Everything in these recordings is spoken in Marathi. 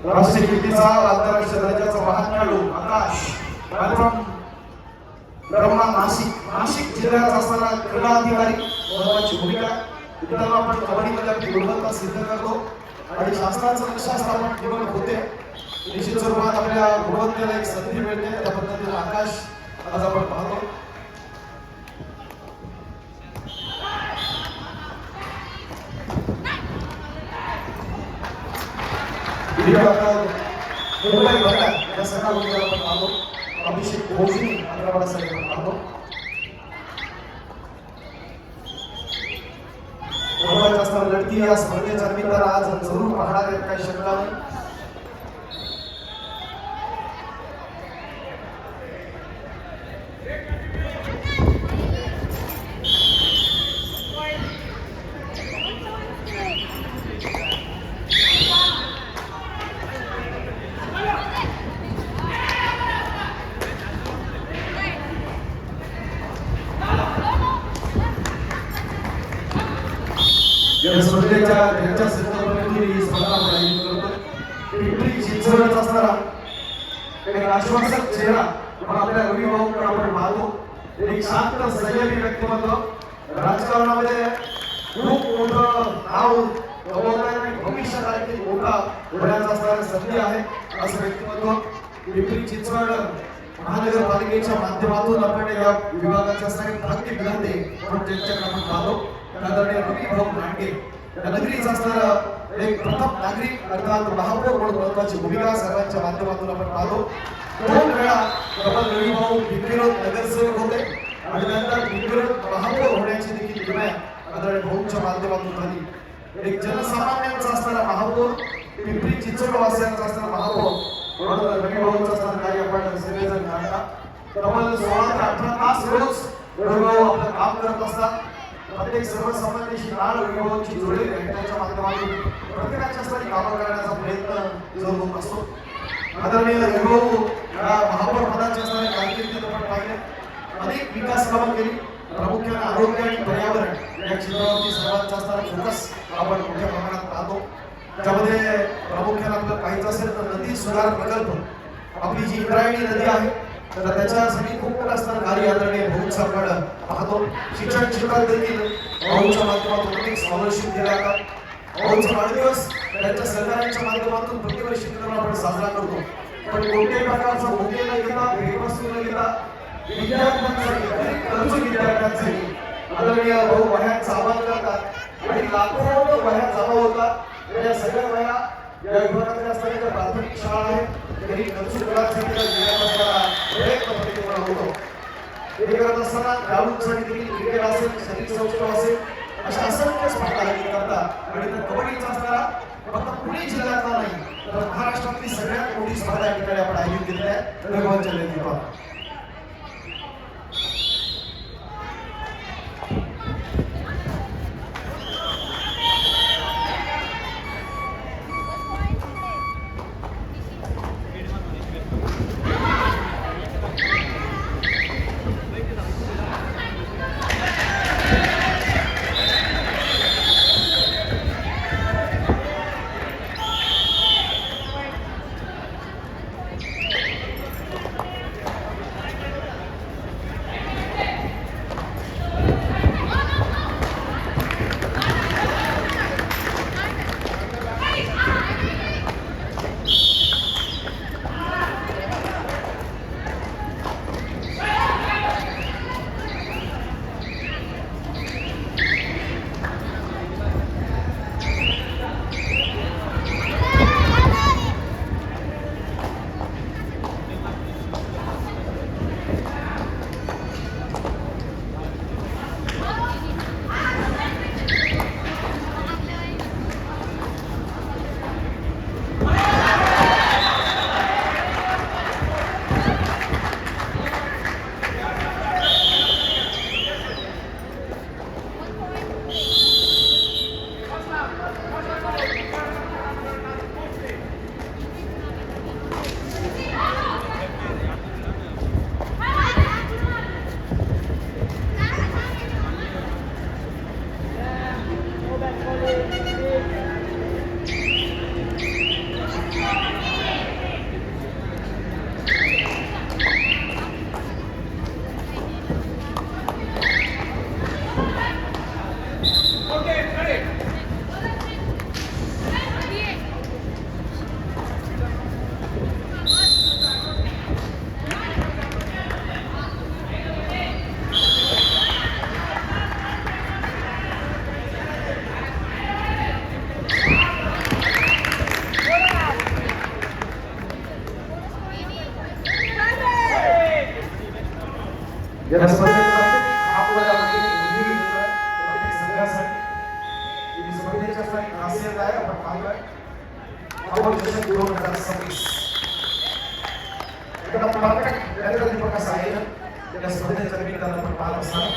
राष्ट्रीय कीर्तीचा आंतरराष्ट्रीय दर्जाचा वाहन खेळाडू आकाश ब्रह्मा नाशिक जिल्ह्याचा असणारा क्रीडा अधिकारी महत्वाची भूमिका. मित्रांनो, आपण कबड्डीमध्ये आपली गुणवत्ता सिद्ध करतो आणि शास्त्राचं लक्ष असतं आपण निवड होते. निश्चित स्वरूपात आपल्या गुणवत्तेला एक संधी मिळते. त्या पद्धतीने आकाश आज आपण पाहतो. मुंबई भागात या सगळ्या गोष्टी आपण पाहतो. अभिषेक भोजनी हैदराबादसाठी आपण पाहतो. महत्वाचं असणारं लढती या स्पर्धेच्या निमित्तानं आज जरूर पाहणार आहेत, काही शंका नाही. या स्पर्धेच्या त्यांच्या संकल्पनेतून ही स्पर्धा आपण आयोजित करतो. पिंपरी चिंचवडचा असणारा एक आश्वासक चेहरा म्हणून आपल्या रवी भाऊंकडे आपण पाहतो. एक शांत संयमी व्यक्तिमत्व, राजकारणामध्ये खूप मोठं नाव कमवणारे आणि भविष्यात मोठा होण्याचा असणारी संधी आहे असं व्यक्तिमत्व. पिंपरी चिंचवड महानगरपालिकेच्या माध्यमातून आपण या विभागाच्या असणारे भाग्य विधाते म्हणून त्यांच्याकडे आपण पाहतो. आदरणीय रवी भाऊ लांडगे या नगरीचा असणारा एक प्रथम नागरिक अर्थात महापौर म्हणून महत्वाची भूमिका सर्वांच्या माध्यमातून आपण पाहतो. 2 वेळा डबल रवी भाऊ पिंपरीरोड नगरसेवक होते आणि नंतर पिंपरीरोड महापौर होण्याची देखील हिंमत आदरणीय भाऊंच्या माध्यमातून झाली. एक जनसामान्यांचा असणारा महापौर, पिंपरी चिंचवड वासियांचा असणारा महापौर म्हणून रवी भाऊंचं असणारं कार्य आपण सगळेजण जाणता. तब्बल 16 ते 18 तास रोज रवी भाऊ आपलं काम करत असतात. प्रत्येक सर्वसामान्यांशी नाळ रवी जोडले त्यांच्या माध्यमातून प्रत्येकाच्या साठी कामं करण्याचा प्रयत्न जरूर होत असतो. आदरणीय रवी भाऊ या महापौर पदाच्या असणाऱ्या कारकिर्दीत आपण पाहिले अनेक विकास कामं केली. प्रामुख्याने आरोग्य आणि पर्यावरण या क्षेत्रावरती सर्वांचा असणारा फोकस आपण मोठ्या प्रमाणात पाहतो. त्यामध्ये प्रामुख्याने आपलं पाहायचं असेल तर नदी सुधार प्रकल्प, आपली जी इंद्रायणी नदी आहे तर त्याच्यासाठी खूप मोठं असणारं कार्य आदरणीय भाऊंचं आपण पाहतो. शिक्षण क्षेत्रात देखील भाऊंच्या माध्यमातून अनेक स्कॉलरशिप दिल्या जातात. भाऊंचा वाढदिवस त्यांच्या सहकार्याच्या माध्यमातून प्रतिवर्षी आपण साजरा करतो. पण कोणत्याही प्रकारचा भोगे न घेता, भेटवस्तू न घेता विद्यार्थ्यांसाठी आदरणीय भाऊ वह्यांचं आवाहन करतात आणि लाखो वह्या जमा होतात. या सगळ्या वह्या या विभागातल्या असणाऱ्या प्राथमिक शाळा आहेत तरी गरजू मुलांसाठी देण्यात असणारा प्रयत्न प्रतिपूर्ण होतो. हे करत असताना खेळाडूंसाठी देखील क्रिकेट असेल, शरीर सौष्ठव असेल अशा असंख्य स्पर्धा आयोजित करतात. आणि त्या कबड्डीचा असणारा फक्त पुणे जिल्ह्यातला नाही तर महाराष्ट्रातली सगळ्यात मोठी स्पर्धा या ठिकाणी आपण आयोजित केलेली आहे रविवारच्या नेतृत्वात. या स्पर्धेत आपल्याला प्रत्येक संघासाठी ही स्पर्धेच्या खासियत आहे. आपण पाहतोय आपण चषक 2026 एकदम परफेक्ट दीपक असं आयोजन या स्पर्धेच्या निमित्तानं आपण पाहत असताना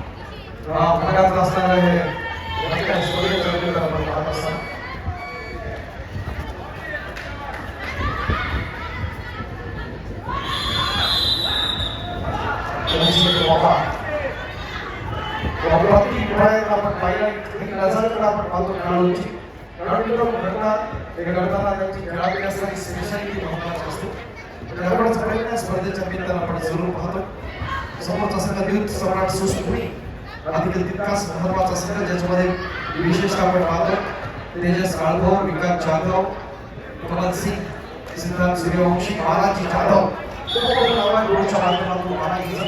भागात असणारा हे स्पर्धेच्या निमित्तानं आपण पाहत असताना आपण पाहिलं एक नजरकडे आपण पाहतो खेळाडूंची घडताना त्यांची खेळाडू असणारी स्पेशालिटी महत्वाची असते. त्यामुळेच प्रयत्न स्पर्धेच्या निमित्तानं आपण जरूर पाहतो. समोरचा संघ युद्ध सम्राट सुस्पुरी अधिक तितकाच महत्वाचा संघ ज्याच्यामध्ये विशेषतः आपण पाहतो तेजस काळभोर, विकास जाधव, कमल सिंग, सिद्धांत सूर्यवंशी, बालाजी जाधव माध्यमातून बालाजीचं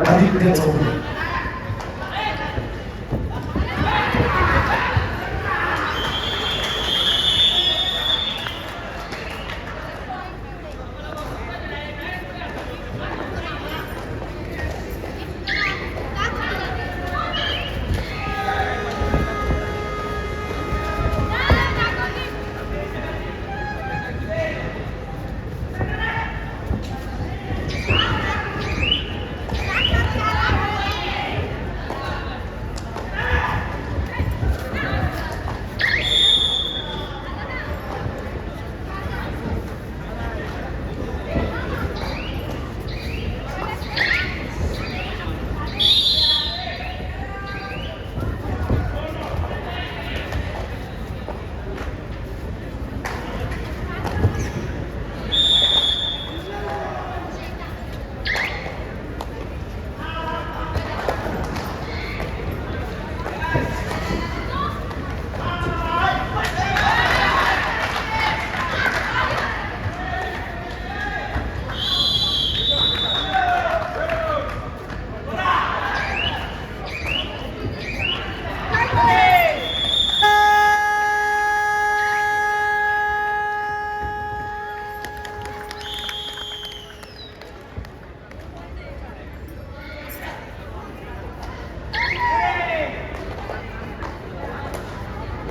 अधिक चौधरी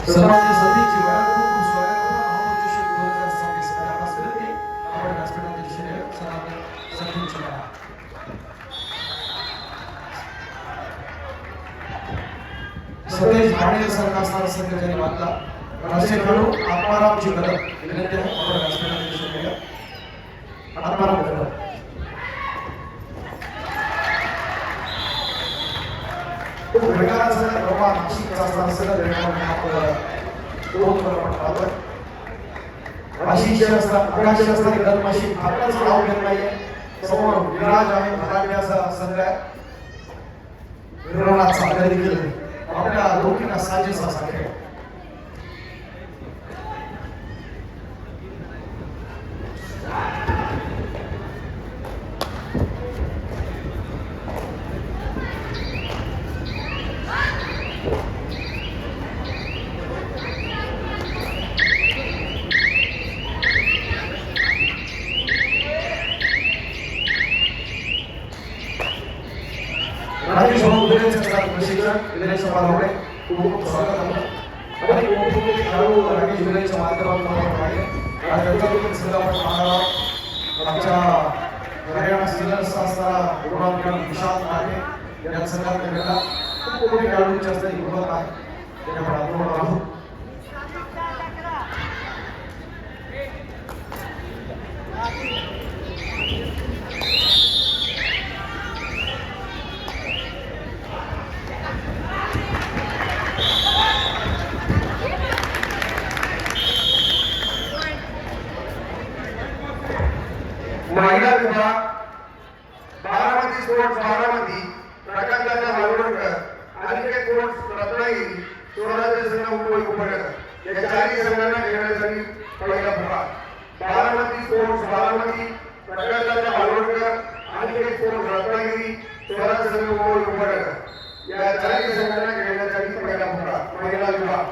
सर्वांचे सतीची खूप स्वागत आपण व्यासपीठाच्या दिशेने सतीची सतेज भाणे सारखा असणारा संघ ज्यांनी बांधला असे खेळू आत्मारामची कदम विनंती आहे आपण व्यासपीठाच्या दिशेने आत्माराम कदम वेगळा सगळं बाबा नाशिकचा असणारा सगळं वेगळा नाशिकचे असतात आकाशी असणारी दरमाशी आपल्याच नाव घेत नाहीये. समोर विराज आहे भराण्याचा संघ आहे विरोनाथ साखरे देखील आपल्या लौकिक साजेसा साखरे राजेश भाऊ विनयच्या प्रशिक्षण विनयच्या समारोहाने खूप स्वागत आहे आणि खूप खेळाडू राजेश विनयच्या माध्यमातून आपण पाहिले आज त्यांच्याकडून सुद्धा आपण पाहणार आमच्या हरियाणा सिनियर्स असणारा गुरुवार विशाल आहे या संघात खेळला खूप मोठे खेळाडूंची असणारी गुणवत्ता आहे ते आपण आत्मवत आहोत. महिला विभाग बारामती स्पोर्ट्स बारामती प्रकाशदादा मालवणकर अनिकेत स्पोर्ट्स रत्नागिरी स्वराज्य संघ मुंबई उपनगर या चारही संघांना खेळण्यासाठी पहिला पुकार बारामती स्पोर्ट्स बारामती प्रकाशदादा मालवणकर अनिकेत स्पोर्ट्स रत्नागिरी स्वराज्य संघ मुंबई उपनगर या चारही संघांना खेळण्यासाठी पहिला पुकार महिला विभाग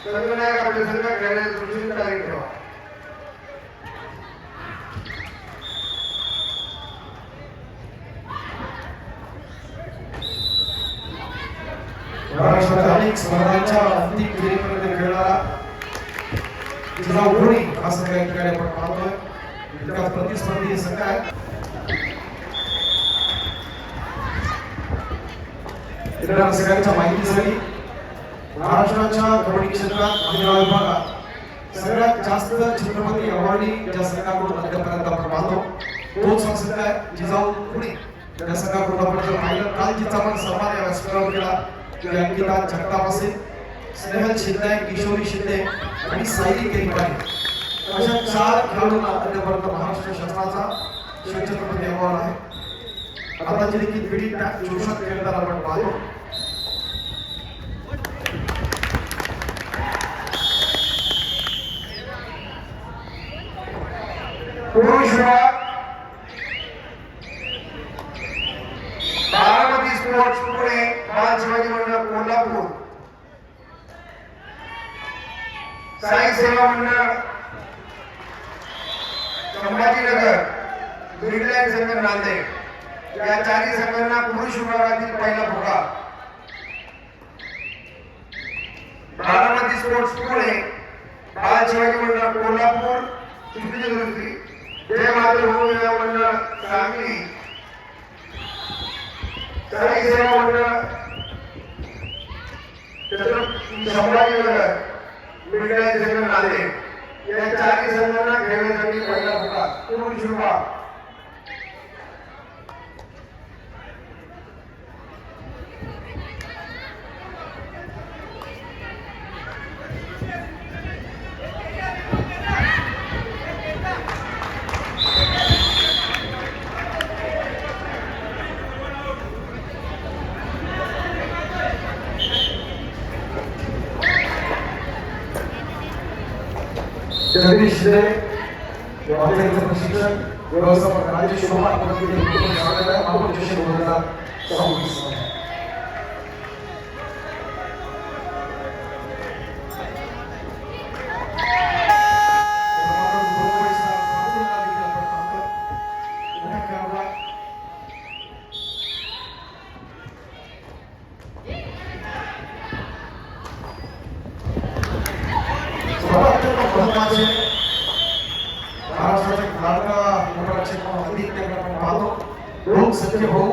संघनायक आपले संघ खेळण्याची सुनिश्चित तारीख ठेवा. महाराष्ट्राच्या अनेक स्पर्धांच्या अंतिम फेरीपर्यंत खेळणारा जिजाऊ घोडी हा संघ या ठिकाणी आपण पाहतोय. इतका प्रतिस्पर्धी संघ आहे. इतर सगळ्यांच्या माहितीसाठी महाराष्ट्राच्या कबड्डी क्षेत्रात महिला विभागात सगळ्यात जास्त छत्रपती अवॉर्डी ज्या संघाकडून आतापर्यंत आपण पाहतो तोच हा संघ आहे जिजाऊ घोडी. त्या संघाकडून आपण जर पाहिलं काल जिचा आपण सन्मान या व्यासपीठावर केला की अंकिता जगताप असेल, स्नेहल शिंदे, किशोरी शिंदे आणि सायली केरपाडे अशा 4 खेळाडूंना आतापर्यंत महाराष्ट्र शासनाचा शिवछत्रपती अवॉर्ड आहे. आता जी देखील पिढी त्या जोशात खेळताना आपण पाहतो. पुरुष विभाग बारामती स्पोर्ट्स पुणे बाल शिवाजी मंडळ कोल्हापूर साई सेवा मंडळ संभाजीनगर बिर्ला संघ नांदेड या चारही संघांना पुरुष विभागातील पहिला पुकार बारामती स्पोर्ट्स पुणे बाल शिवाजी मंडळ कोल्हापूर चिखली दुरुस्ती जय मातृभूमी मंडळ सांगली साई सेवा मंडळ संभाजीनगर बिर्ला संघ नांदेड या चारही संघांना खेळण्यासाठी पहिला पुकार पुरुष विभाग जगदीश शिंदे व्यवस्थापन प्रशिक्षण व्यवस्थापन राज्य शोभा स्वागत आहे. आपण 2026 महाराष्ट्राचे लाडका उपराक्षक आदित्य आपण पाहतो. लोक सत्य भाऊ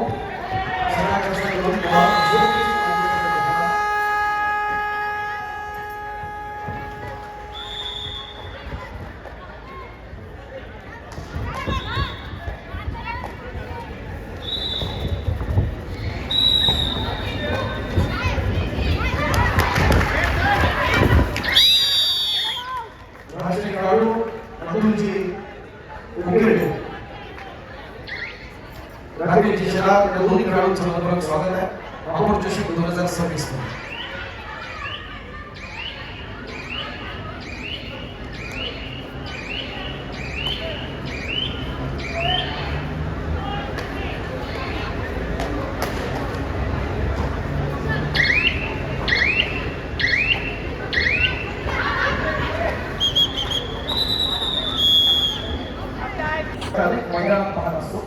रात्रीची शहरात दोन्ही खेळाडूंचं मनपूर्वक स्वागत आहे. आपण 2026 मैदान पाहत असतो.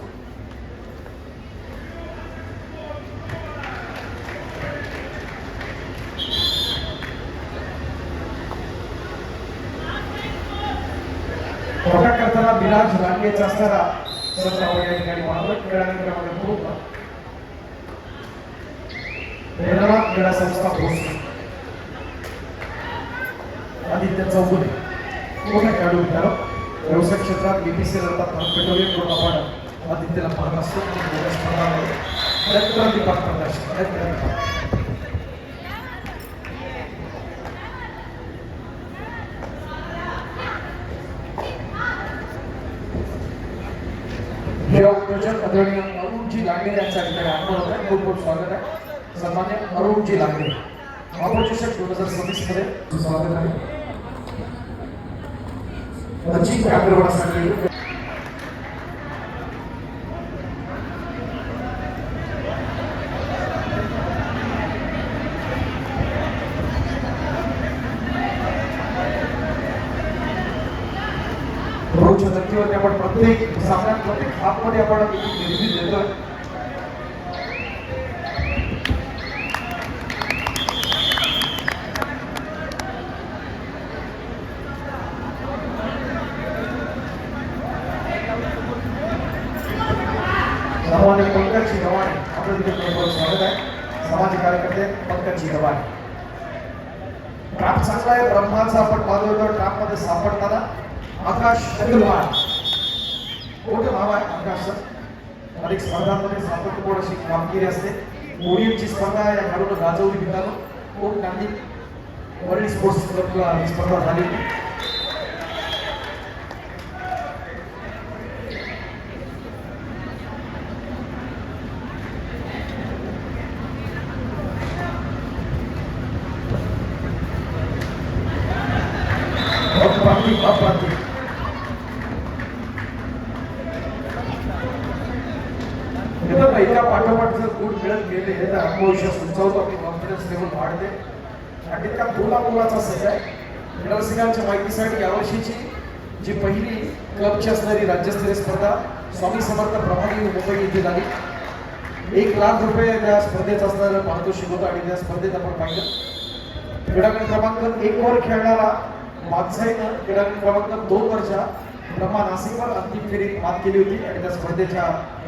प्रकट करताना विराज रांगेचा असणारा सत्तावन्न या ठिकाणी पाहतो. खेळानंतर खूप प्रेरणा क्रीडा संस्था भोसले आदित्य चौगुले पूर्ण खेळाडू मित्रांनो व्यवसाय क्षेत्रात बीपीसी रत्नात पेट्रोलियम करून आपण आदित्यला पाहत असतो. खेळ उद्योजक आदरणीय अरुणजी लांडे यांचा ठिकाणी आगमन होत आहे. खूप खूप स्वागत आहे सन्मान्य अरुणजी लांडे महापौर चषक 2026 मध्ये स्वागत आहे. अजिंक्य अग्रवालासाठी रोजच्या धर्तीवरती आपण प्रत्येक सामन्यात प्रत्येक हाफमध्ये आपण निर्मिती देतोय. सामान्य पंकजजी गव्हाणे आपलं तिथे खूप स्वागत आहे. सामाजिक कार्यकर्ते पंकजजी गव्हाणे. ट्रॅप चांगला आहे ब्रह्माचा आपण पाहतोय. ट्रॅप मध्ये सापडताना आकाश अग्रवाल मोठं नाव आहे आकाशचं. अनेक स्पर्धांमध्ये सातत्यपूर्ण अशी कामगिरी असते. ओडियमची स्पर्धा या खेळाडूला गाजवली मिळालो. खूप गांधी वर्ल्ड स्पोर्ट्स क्लबला ही स्पर्धा झाली होती. अप्रांतिक एका पाठोपाठ जर गुण मिळत गेले तर आत्मविश्वास उंचावतो आणि कॉन्फिडन्स लेवल वाढते. आणि त्या मुलाचा सज आहे. नरसिंगांच्या माहितीसाठी यावर्षीची जी पहिली क्लबची असणारी राज्यस्तरीय स्पर्धा स्वामी समर्थ प्रभारी मुंबई येथे झाली. 1 लाख रुपये त्या स्पर्धेत असणारं पारितोषिक होतं. आणि त्या स्पर्धेत आपण पाहिलं क्रीडांगण क्रमांक 1 वर खेळणारा बादशाहीनं क्रीडांगण क्रमांक 2 वरच्या ब्रह्मा नाशिकवर अंतिम फेरीत मात केली होती. आणि त्या स्पर्धेच्या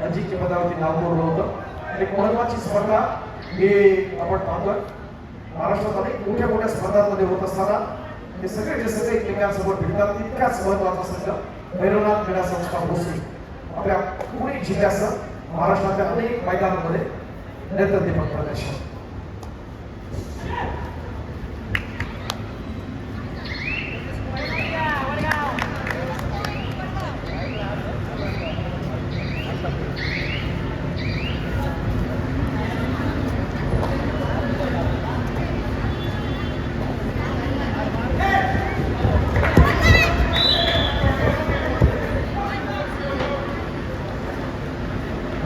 अजिंक्यपदावरती नाव कोरलं होतं. एक महत्वाची स्पर्धा हे आपण पाहतोय. महाराष्ट्रात अनेक मोठ्या मोठ्या स्पर्धांमध्ये होत असताना हे सगळे एकमेकांसमोर भेटतात. तितकाच महत्वाचा संघ भैरवनाथ क्रीडा संस्था भोसरी आपल्या पुणे जिल्ह्यासह महाराष्ट्राच्या अनेक मैदानांमध्ये नेतृत्व प्रदर्शन.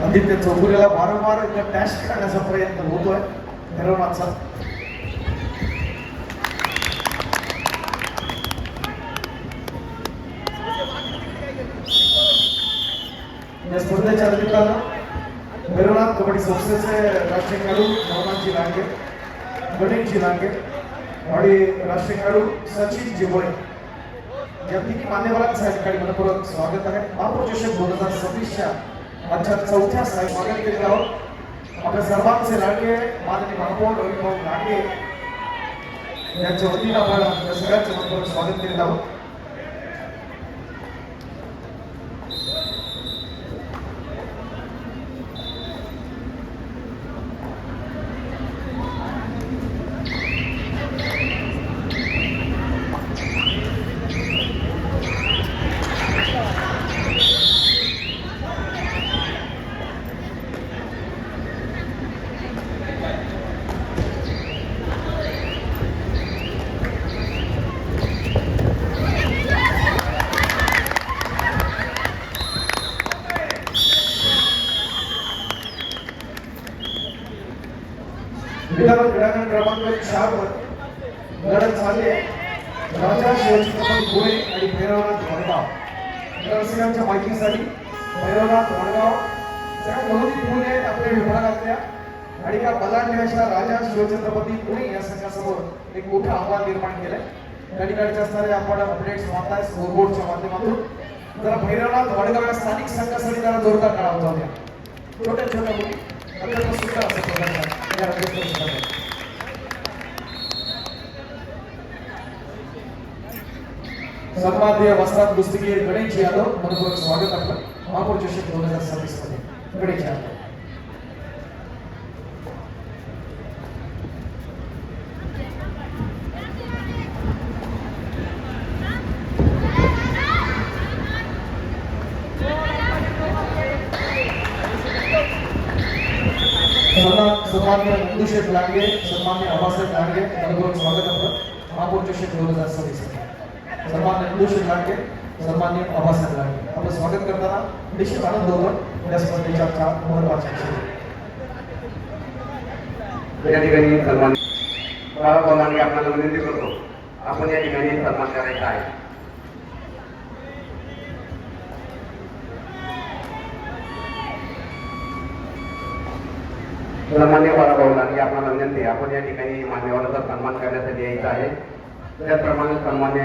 आदित्य चौगुलेला वारंवार डॅश करण्याचा प्रयत्न होतोय भैरवनाथचा. या स्पर्धेच्या निमित्तानं भैरवनाथ कबड्डी संस्थेचे राष्ट्रीय खेळाडू नवनाथजी लांडे, गणेशजी लांडे आणि राष्ट्रीय खेळाडू सचिन जिबोळे या तिन्ही मान्यवरांचं या ठिकाणी मनपूर्वक स्वागत आहे. महापौर चषक 2026च्या आजच्या 4थ्या स्वागत केलेलं आहोत. आपल्या सर्वांचे लाडके माननीय महापौर रविभाऊ लांडे यांच्या वतीनं आपण आपल्या सगळ्यांचं मनपूर्वक स्वागत केलेलं आहोत. विधान क्रीडांगण क्रमांक 4 वर लढत झाली आहे. राजा शिवछत्रपती पुणे आणि भैरवनाथ वडगाव. नरसिंगांच्या माहितीसाठी भैरवनाथ वडगाव सगळ्या मधोनी पुणे आपल्या विभागातल्या आणि त्या बलाढ्याच्या राजा शिवछत्रपती पुणे या संघासमोर एक मोठं आव्हान निर्माण केलंय. त्या ठिकाणचे असणारे आपण अपडेट्स पाहताय स्कोरबोर्डच्या माध्यमातून. जरा भैरवनाथ वडगाव या स्थानिक संघासाठी जरा जोरदार काढा होता. छोट्या छोट्या मुली अत्यंत सुंदर असं प्रदर्शन या राज्यस्तरीय सन्माननीय वस्त्रात कुस्तीगीर गणेश यादव मनपूर्वक स्वागत आपलं महापौर चषक 2026 मध्ये. गणेश यादव सन्मान्य नंदू शेठ लांडगे, सन्मान्य आबासाहेब लांडगे यांच्याबरोबर स्वागत आपलं महापौरचे शेठ 2026. सन्मान्य नंदू शेठ लांडगे, सन्मान्य आबासाहेब लांडगे आपलं स्वागत करताना निश्चित आनंद होतो या स्पर्धेच्या आजच्या महत्त्वाच्या क्षणी. या ठिकाणी सन्मान बाळाभाऊ लांडगे आपल्याला विनंती करतो, आपण या ठिकाणी सन्मान करायचा आहे. सन्मान्य बाळाभाऊ लांडगे आपल्याला विनंती आहे, आपण या ठिकाणी मान्यवरांचा सन्मान करण्यासाठी यायचं आहे. त्याचप्रमाणे सन्मान्य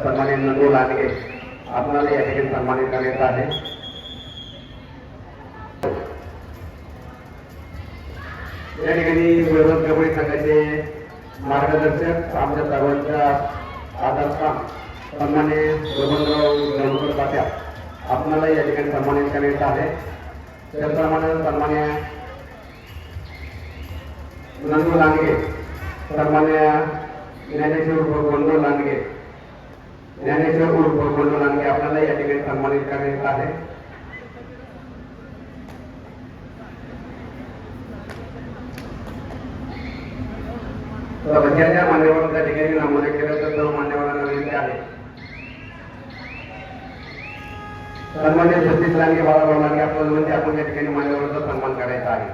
सन्मान्य नंदू लांडगे आपल्याला या ठिकाणी सन्मानित करायचं आहे. या ठिकाणी विरोध कबड्डी संघाचे मार्गदर्शक आमच्या सर्वांच्या आदरस्थान सन्मान्य बबनराव गणपत पाट्या आपल्याला या ठिकाणी सन्मानित करायचं आहे. त्याचप्रमाणे सन्मान्य नंदू लांडगे, सन्मान्य ज्ञानेश्वर बंडू लांडगे, ज्ञानेश्वर उर्फ बंडू लांडगे आपल्याला या ठिकाणी सन्मानित करायचं आहे. ज्या ज्या मान्यवरांच्या ठिकाणी नामोल्लेख केलं तर सर्व मान्यवरांना विनंती आहे. सन्मान्य सतीश लांडगे, बाळाभाऊ लांडगे आपल्याला विनंती, आपण या ठिकाणी मान्यवरांचा सन्मान करायचा आहे.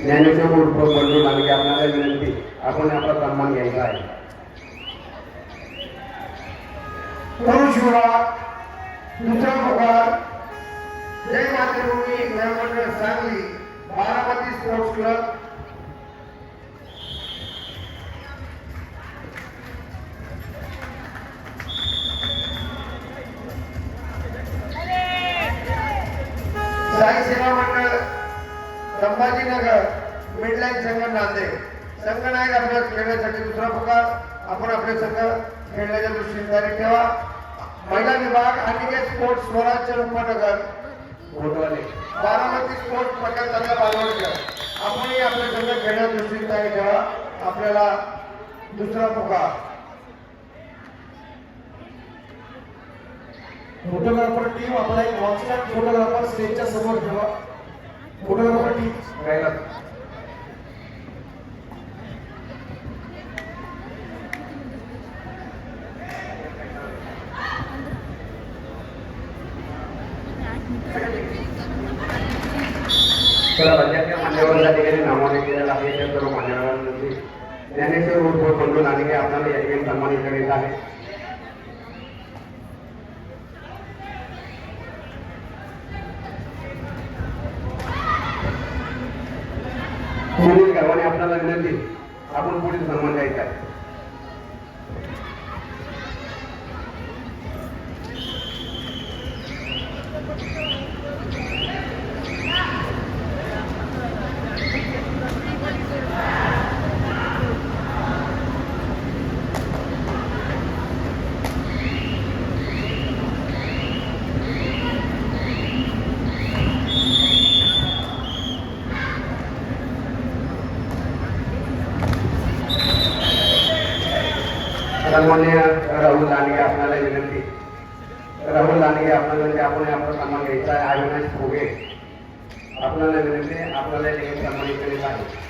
ज्ञानेश्वर उर्फ बंडू लांडगे आपल्याला विनंती, आपण आपला सन्मान घ्यायचा आहे. पुरुष विभाग दुसरा प्रकार जय मातृभूमी खेळमंडळ सांगली, बारामती स्पोर्ट्स क्लब. साई सेवा मंडळ संभाजीनगर, मिडलाईन संघ नांदेड. संघनायक आपल्या खेळण्यासाठी दुसरा प्रकार, आपण आपले संघ खेळण्याच्या दृष्टीने तयारी ठेवा. महिला विभाग अनिकेत स्पोर्ट्स स्वराज्य उपनगर घोटवाले, बारामती स्पोर्ट्स प्रकल्पाचा बालवडकर, आपणही आपले संघ खेळण्याच्या दृष्टीने तयारी ठेवा. आपल्याला दुसरा प्रकार. फोटोग्राफर टीम आपला एक कॉन्स्टंट फोटोग्राफर स्टेजच्या समोर ठेवा. फोटोग्राफर टीम राहिला. तर राज्यातल्या मान्यवरांच्या ठिकाणी नामोल्लेख केलेला आहे. त्या सर्व मान्यवरांमध्ये ज्ञानेश्वर उर्फ बंडू लांडगे आपल्याला या ठिकाणी सन्मानित करायचं आहे. सुनील गव्हाणे आपल्याला विनंती, आपण पुढील सन्मान द्यायचा आहे. सन्मान्य राहुल लांडगे आपल्याला विनंती, राहुल लांडगे आपल्याला आपण आपला सन्मान घ्यायचा आहे. अविनाश फुगे आपल्याला विनंती, आपल्याला सन्मानित करायचा आहे.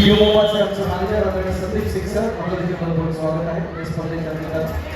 युवमाचे आमचे मॅनेजर आदरणीय संदीप सिंग सर आपलं देखील मनपूर्वक स्वागत आहे या स्पर्धेच्या निमित्तानं.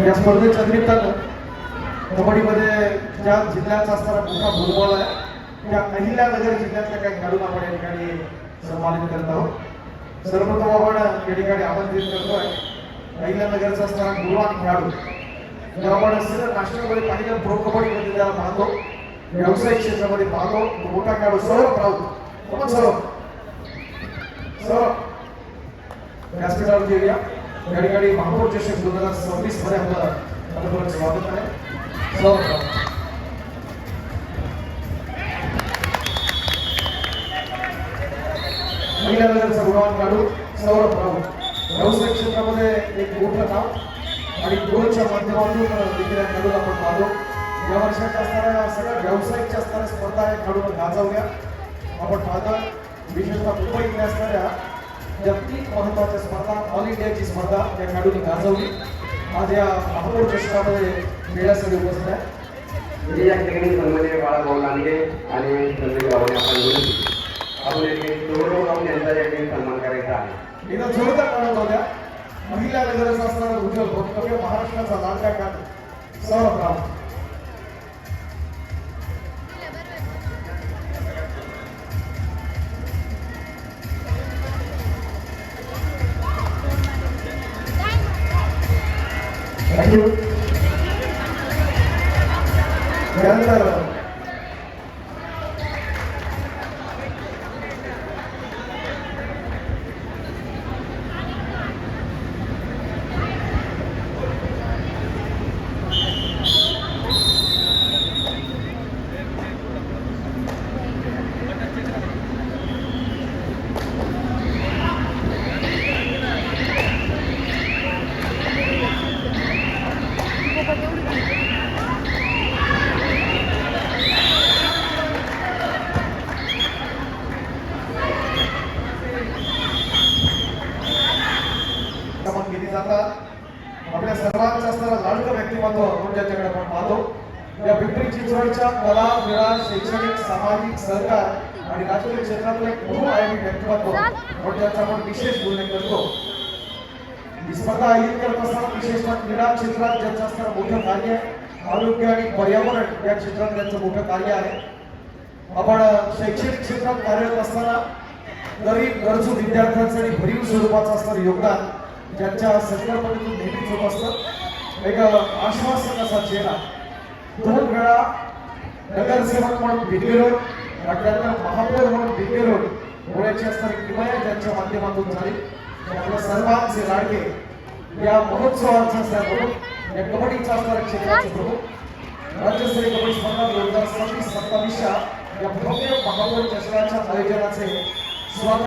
या स्पर्धेच्या निमित्तानं कबड्डीमध्ये ज्या जिल्ह्याचा असणारा मोठा भूगोल आहे त्या अहिल्यानगर जिल्ह्यातल्या काही खेळाडूंना आपण या ठिकाणी सन्मानित करत आहोत. सर्वप्रथम आपण या ठिकाणी आमंत्रित करतोय अहिल्यानगरचा असणारा गुणवान खेळाडू जेव्हा आपण सिनियर नॅशनलमध्ये पाहिलं प्रो कबड्डीमध्ये त्याला पाहतो व्यावसायिक क्षेत्रामध्ये पाहतो तो मोठा खेळाडू सौरभ राऊत. सौरभ व्यासपीठावर घेऊया. या ठिकाणी महापौर चषक 2026 मध्ये आपलं स्वागत आहे. अहिल्यानगरचा गुणवान खेळाडू सौरभ राऊत व्यावसायिक क्षेत्रामध्ये एक मोठं नाव आणि गोलच्या माध्यमातून देखील या खेळाडूला आपण पाहतो. या वर्षाच्या असणाऱ्या सगळ्या व्यावसायिकच्या असणाऱ्या स्पर्धा या खेळाडूला गाजवल्या आपण पाहतो. विशेषतः मुंबईत असणाऱ्या या 3 महत्वाच्या स्पर्धा ऑल इंडियाची स्पर्धा या खेळाडूंनी गाजवली. आज या महापौर चषकामध्ये खेळण्यासाठी उपस्थित आहे. या ठिकाणी सन्माननीय बाळाभाऊ लांडगे आणि संजय गावणे आपण यांचा या ठिकाणी सन्मान करायचा आहे. एकदा जोरदार काढत होत्या महिला नगरचा असणारा उज्ज्वल भवितव्य महाराष्ट्राचा लाडका काढ सौरभ राऊत. थँक्यू. त्यानंतर केली जातात. आपल्या सर्वांचा असणारा लाडकं व्यक्तिमत्व म्हणून ज्याच्याकडे आपण पाहतो या पिंपरी चिंचवडच्या कला क्रीडा शैक्षणिक सामाजिक सहकार आणि राजकीय क्षेत्रातलं एक बहुआयामी व्यक्तिमत्व म्हणून ज्याचा आपण विशेष उल्लेख करतो. ही स्पर्धा आयोजित करत असताना विशेषतः क्रीडा क्षेत्रात ज्यांचं असणारं मोठं कार्य आरोग्य आणि पर्यावरण या क्षेत्रात त्यांचं मोठं कार्य आहे. आपण शैक्षणिक क्षेत्रात कार्यरत असताना गरीब गरजू विद्यार्थ्यांसाठी भरीव स्वरूपाचं असणारं योगदान ज्यांच्या संकल्पनेतून नेहमीच होत असतं. एक आश्वासक असा चेहरा 2 वेळा नगरसेवक म्हणून भिडगेलो आणि त्यानंतर महापौर म्हणून भिडगेलो होण्याची असणारी किमया ज्यांच्या माध्यमातून झाली. आपल्या सर्वांचे लाडके या महोत्सवाचा प्रमुख या कबड्डीचा असणाऱ्या क्षेत्राचे प्रमुख राज्यस्तरीय कबड्डी स्पर्धा 2026-27 या भव्य महापौर चषकाच्या आयोजनाचे स्वागत.